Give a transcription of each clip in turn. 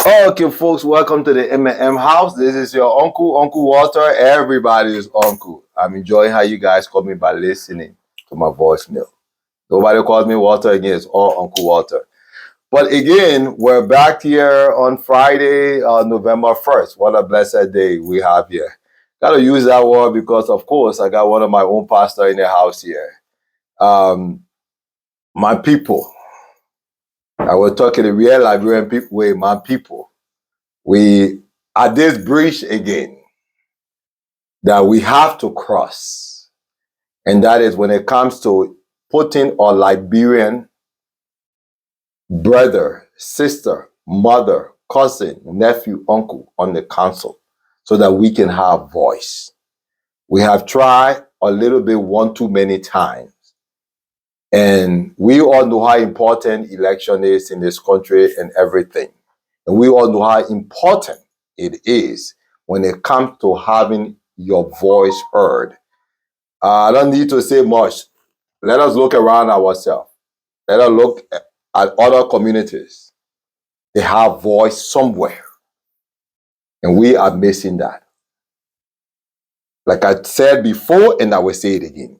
Okay, folks, welcome to the M&M house. This is your Uncle Walter. Everybody's uncle. I'm enjoying how you guys call me by listening to my voicemail. Nobody calls me Walter again. It's all Uncle Walter. But again, we're back here on Friday, November 1st. What a blessed day we have here. Gotta use that word because, of course, I got one of my own pastor in the house here. My people. I was talking the real Liberian people way, my people. We are this bridge again that we have to cross. And that is when it comes to putting our Liberian brother, sister, mother, cousin, nephew, uncle on the council so that we can have voice. We have tried a little bit one too many times. And we all know how important election is in this country and everything. And we all know how important it is when it comes to having your voice heard. I don't need to say much. Let us look around ourselves. Let us look at other communities. They have voice somewhere. And we are missing that. Like I said before, and I will say it again.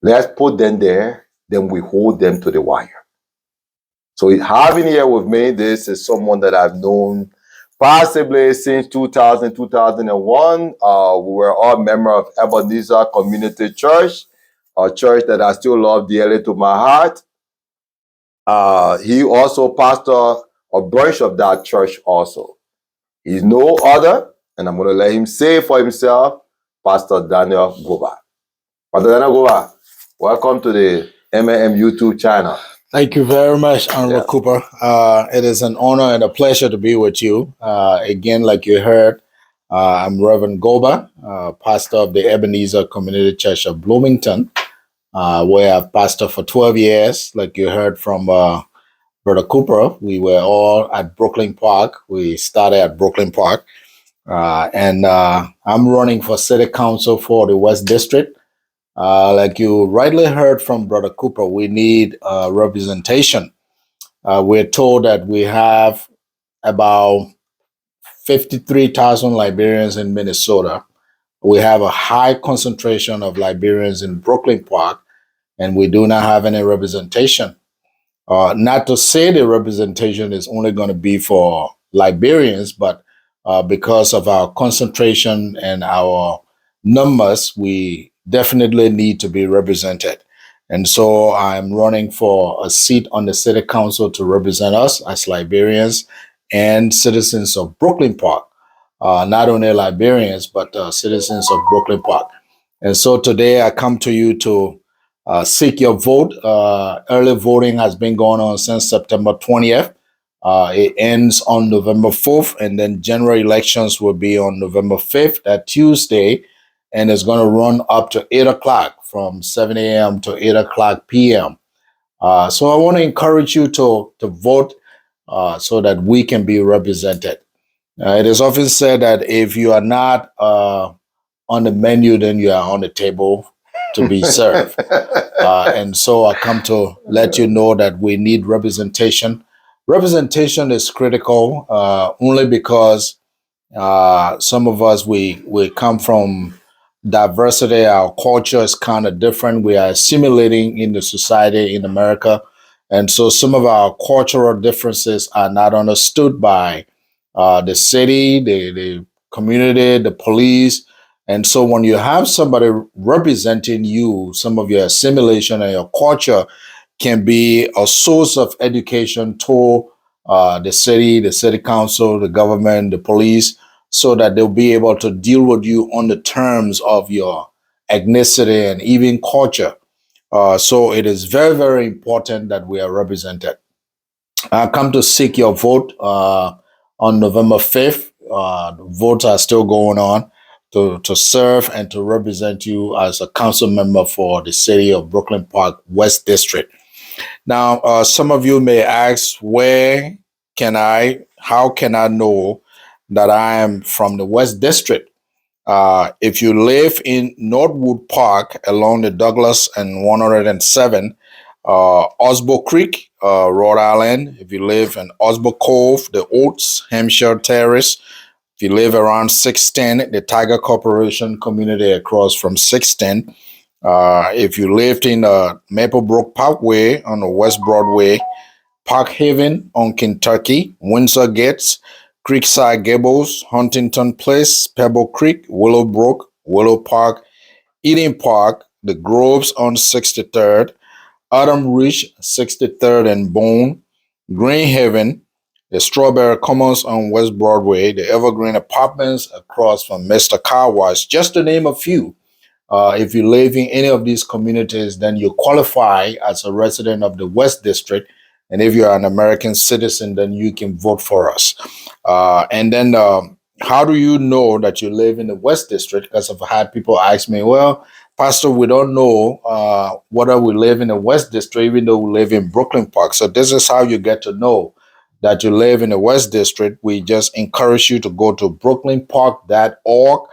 Let's put them there, then we hold them to the wire. So having here with me, this is someone that I've known possibly since 2000, 2001. We were all members of Ebenezer Community Church, a church that I still love dearly to my heart. He also pastored a branch of that church also. He's no other, and I'm going to let him say for himself, Pastor Daniel Goba. Pastor Daniel Goba, welcome to the M&M YouTube channel. Thank you very much, Honorable Cooper. It is an honor and a pleasure to be with you. Again, like you heard, I'm Reverend Goba, pastor of the Ebenezer Community Church of Bloomington, where I've pastored for 12 years. Like you heard from Brother Cooper, we were all at Brooklyn Park. We started at Brooklyn Park. And I'm running for City Council for the West District. Like you rightly heard from Brother Cooper, we need representation. We're told that we have about 53,000 Liberians in Minnesota. We have a high concentration of Liberians in Brooklyn Park, and we do not have any representation. Not to say the representation is only going to be for Liberians, but because of our concentration and our numbers, we definitely need to be represented. And so I'm running for a seat on the City Council to represent us as Liberians and citizens of Brooklyn Park. Not only Liberians, but citizens of Brooklyn Park. And so today I come to you to seek your vote. Early voting has been going on since September 20th. It ends on November 4th, and then general elections will be on November 5th, that Tuesday, and it's going to run up to 8 o'clock from 7 a.m. to 8 o'clock p.m. So I want to encourage you to vote so that we can be represented. It is often said that if you are not on the menu, then you are on the table to be served. And so I come to let you know that we need representation. Representation is critical only because some of us, we come from diversity. Our culture is kind of different. We are assimilating in the society in America. And so some of our cultural differences are not understood by the city, the community, the police. And so when you have somebody representing you, some of your assimilation and your culture can be a source of education to the city council, the government, the police, so that they'll be able to deal with you on the terms of your ethnicity and even culture. So it is very, very important that we are represented. I come to seek your vote on November 5th. Votes are still going on to serve and to represent you as a council member for the city of Brooklyn Park West District. Now, some of you may ask, how can I know that I am from the West District? If you live in Northwood Park along the Douglas and 107, Osbo Creek, Rhode Island. If you live in Osbo Cove, the Oats, Hampshire Terrace. If you live around 610, the Tiger Corporation community across from 610. If you lived in Maplebrook Parkway on the West Broadway, Park Haven on Kentucky, Windsor Gates, Creekside Gables, Huntington Place, Pebble Creek, Willowbrook, Willow Park, Eden Park, the Groves on 63rd, Autumn Ridge, 63rd and Bone, Green Haven, the Strawberry Commons on West Broadway, the Evergreen Apartments across from Mr. Car Wash, just to name a few. If you live in any of these communities, then you qualify as a resident of the West District. And if you're an American citizen, then you can vote for us. And then how do you know that you live in the West District? Because I've had people ask me, well, Pastor, we don't know whether we live in the West District, even though we live in Brooklyn Park. So this is how you get to know that you live in the West District. We just encourage you to go to brooklynpark.org,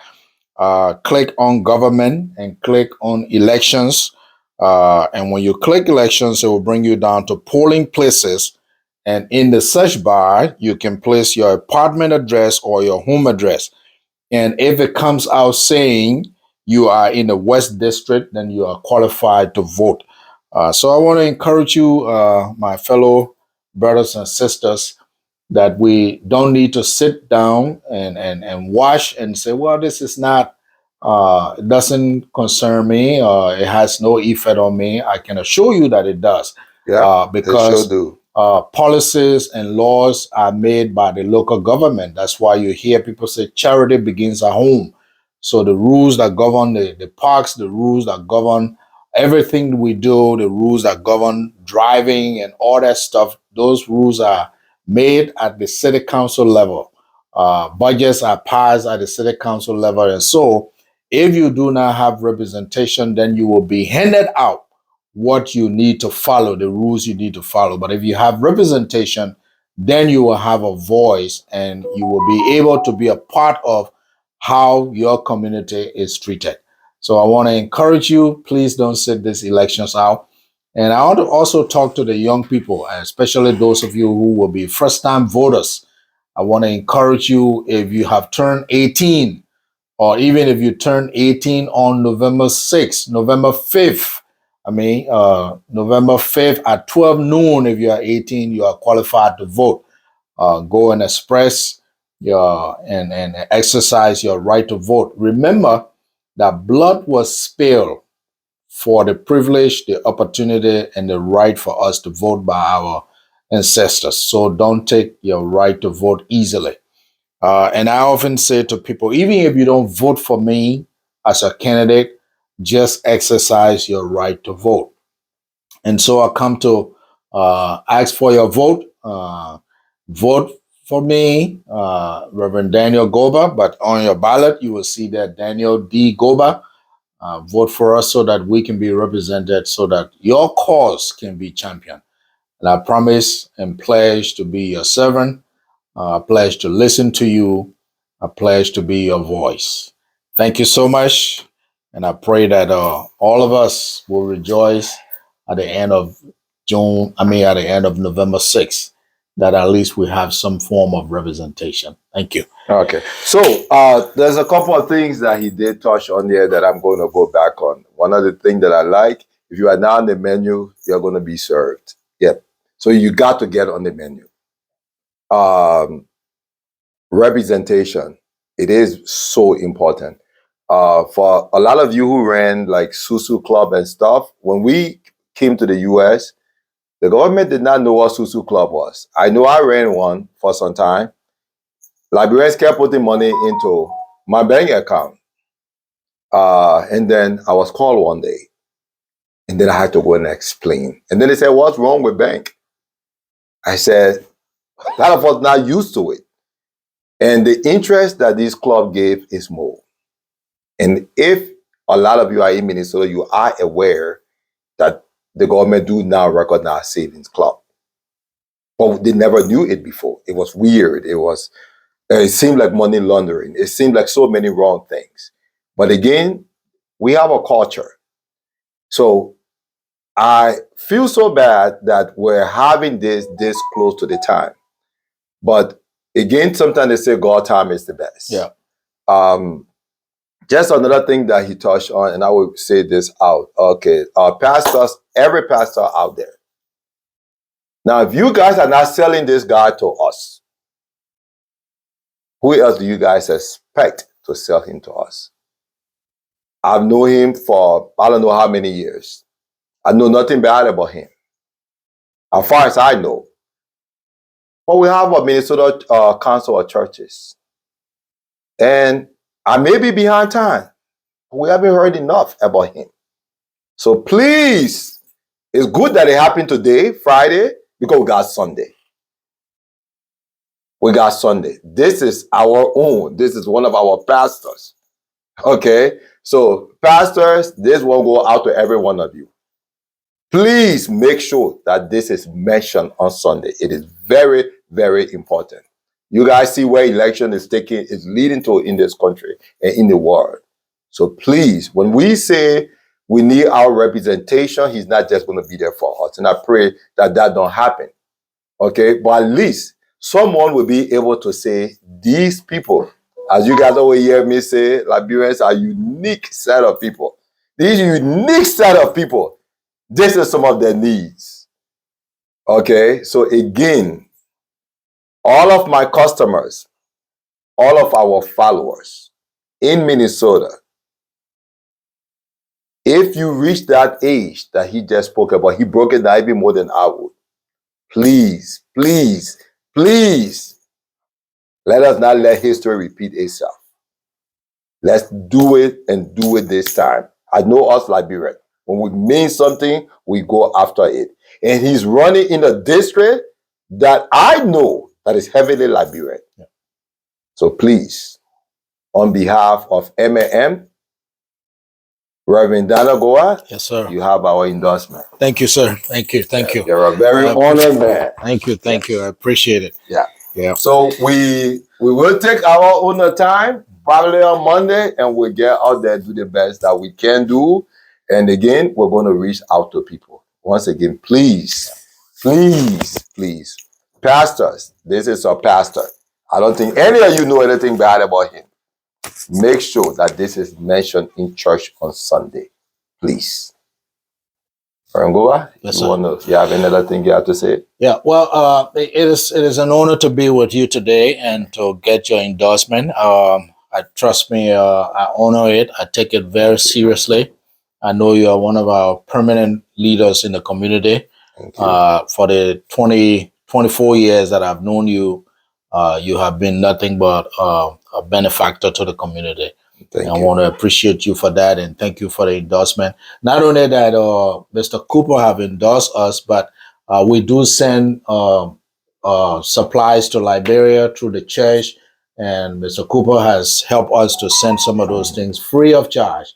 click on government and click on elections. And when you click elections, it will bring you down to polling places. And in the search bar, you can place your apartment address or your home address. And if it comes out saying you are in the West District, then you are qualified to vote. So I want to encourage you, my fellow brothers and sisters, that we don't need to sit down and watch and say, well, this is not, it doesn't concern me, it has no effect on me. I can assure you that it does. Yeah, they sure Because do. policies and laws are made by the local government. That's why you hear people say charity begins at home. So the rules that govern the parks, the rules that govern everything we do, the rules that govern driving and all that stuff, those rules are made at the city council level. Budgets are passed at the city council level. And so if you do not have representation, then you will be handed out what you need to follow, the rules you need to follow. But if you have representation, then you will have a voice and you will be able to be a part of how your community is treated. So I want to encourage you, please don't sit these elections out. And I want to also talk to the young people, especially those of you who will be first time voters. I want to encourage you, if you have turned 18, or even if you turn 18 on November 6th, November 5th, November 5th at 12 noon, if you are 18, you are qualified to vote. Go and express your and exercise your right to vote. Remember that blood was spilled for the privilege, the opportunity, and the right for us to vote by our ancestors. So don't take your right to vote easily. And I often say to people, even if you don't vote for me as a candidate, just exercise your right to vote. And so I come to ask for your vote. Vote for me, Reverend Daniel Goba, but on your ballot, you will see that Daniel D. Goba. Vote for us so that we can be represented, so that your cause can be championed. And I promise and pledge to be your servant. I pledge to listen to you. I pledge to be your voice. Thank you so much. And I pray that all of us will rejoice at the end of at the end of November 6th, that at least we have some form of representation. Thank you. Okay. So there's a couple of things that he did touch on there that I'm going to go back on. One of the things that I like, if you are now on the menu, you're going to be served. Yep. So you got to get on the menu. Representation. It is so important. For a lot of you who ran like Susu Club and stuff, when we came to the US, the government did not know what Susu Club was. I know I ran one for some time. Liberians kept putting money into my bank account. And then I was called one day. And then I had to go and explain. And then they said, what's wrong with bank? I said, a lot of us not used to it. And the interest that this club gave is more. And if a lot of you are in Minnesota, you are aware that the government do now recognize savings club. But they never knew it before. It was weird. It seemed like money laundering. It seemed like so many wrong things. But again, we have a culture. So I feel so bad that we're having this close to the time. But again, sometimes they say God time is the best. Yeah. Just another thing that he touched on, and I will say this out. Okay, pastors, every pastor out there. Now, if you guys are not selling this guy to us, who else do you guys expect to sell him to us? I've known him for I don't know how many years. I know nothing bad about him, as far as I know. But we have a Minnesota Council of Churches. And I may be behind time. We haven't heard enough about him. So please, it's good that it happened today, Friday, because we got Sunday. We got Sunday. This is our own. This is one of our pastors. Okay? So, pastors, this will go out to every one of you. Please make sure that this is mentioned on Sunday. It is very, very important. You guys see where election is leading to in this country and in the world. So please, when we say we need our representation, he's not just going to be there for us. And I pray that don't happen. Okay? But at least someone will be able to say, these people, as you guys always hear me say, Liberians are a unique set of people. These unique set of people, this is some of their needs. Okay? So again, all of my customers, all of our followers in Minnesota, if you reach that age that he just spoke about, he broke it down even more than I would. Please, please, please, let us not let history repeat itself. Let's do it and do it this time. I know us Liberians. When we mean something, we go after it. And he's running in a district that I know that is heavily Liberian. Yeah. So please, on behalf of MAM, Reverend Dana Goa, yes, sir. You have our endorsement. Thank you, sir. Thank you. Thank you. You're a very honored man. Thank you. Thank you. I appreciate it. Yeah. Yeah. So we will take our own time, probably on Monday, and we'll get out there, do the best that we can do. And again, we're going to reach out to people. Once again, please, please, please. Pastors, this is a pastor. I don't think any of you know anything bad about him. Make sure that this is mentioned in church on Sunday. Please. Rangoa, yes, you have another thing you have to say? Yeah, well, it is an honor to be with you today and to get your endorsement. Trust me, I honor it. I take it very seriously. I know you are one of our permanent leaders in the community. For the 24 years that I've known you, you have been nothing but a benefactor to the community. I want to appreciate you for that and thank you for the endorsement. Not only that Mr. Cooper have endorsed us, but we do send supplies to Liberia through the church, and Mr. Cooper has helped us to send some of those things free of charge.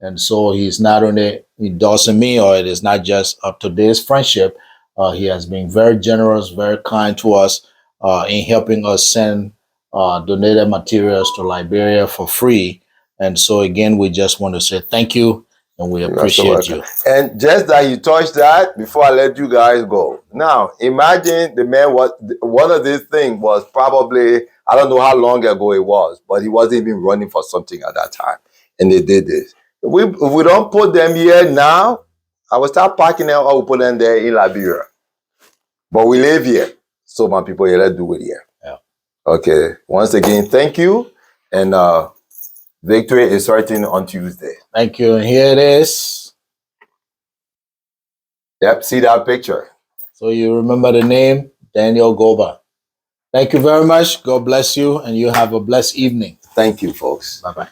And so he's not only endorsing me, or it is not just up to today's friendship, he has been very generous, very kind to us in helping us send donated materials to Liberia for free. And so again, we just want to say thank you and we appreciate you. And just that you touched that before I let you guys go. Now, imagine the man one of these things was probably, I don't know how long ago it was, but he wasn't even running for something at that time. And they did this. If we don't put them here now, I will start packing them or we'll put them there in Liberia. But we live here. So my people here, let's do it here. Yeah. Okay. Once again, thank you. And victory is starting on Tuesday. Thank you. And here it is. Yep. See that picture. So you remember the name, Daniel Goba. Thank you very much. God bless you. And you have a blessed evening. Thank you, folks. Bye-bye.